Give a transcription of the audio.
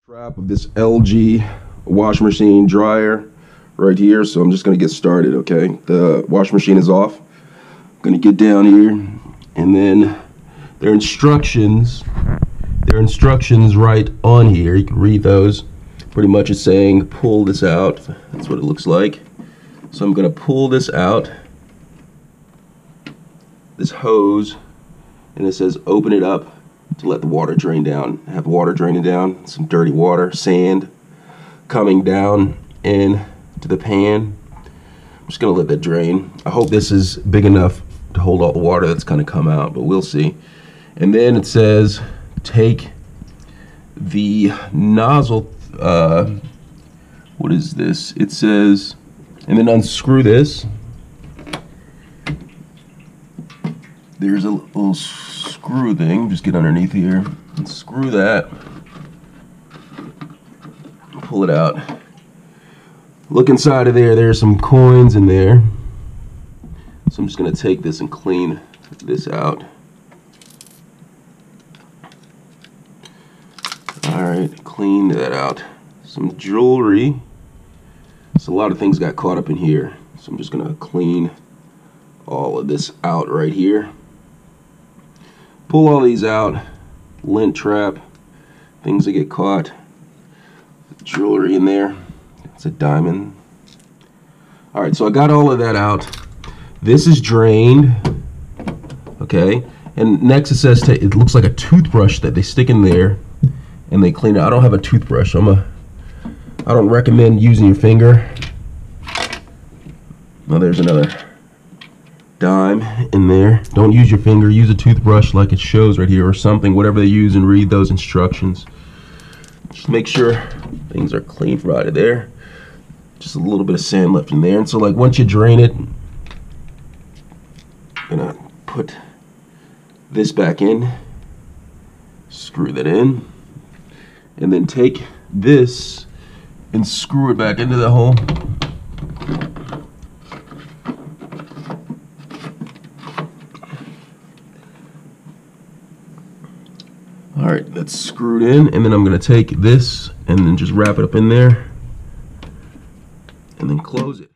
Strap of this LG wash machine dryer right here. So I'm just going to get started. Okay, the wash machine is off. I'm going to get down here, and then their instructions right on here. You can read those. Pretty much it's saying pull this out. That's what it looks like. So I'm going to pull this out, this hose, and it says open it up to let the water drain down. I have water draining down, some dirty water, sand coming down into the pan. I'm just gonna let that drain. I hope this is big enough to hold all the water that's gonna come out, but we'll see. And then it says take the nozzle, what is this? It says, and then unscrew this. There's a little screw thing. Just get underneath here and screw that. Pull it out. Look inside of there. There's some coins in there. So I'm just going to take this and clean this out. Alright, clean that out. Some jewelry. So a lot of things got caught up in here. So I'm just going to clean all of this out right here. Pull all these out. Lint trap, things that get caught. Jewelry in there. It's a diamond. Alright, so I got all of that out. This is drained. Okay, and next it says it looks like a toothbrush that they stick in there and they clean it. I don't have a toothbrush. I don't recommend using your finger. Well, there's another dime in there. Don't use your finger, use a toothbrush like it shows right here, or something, whatever they use, and read those instructions. Just make sure things are clean from out of there. Just a little bit of sand left in there. And so like once you drain it, I'm gonna put this back in, screw that in, and then take this and screw it back into the hole. Alright, that's screwed in, and then I'm going to take this and then just wrap it up in there and then close it.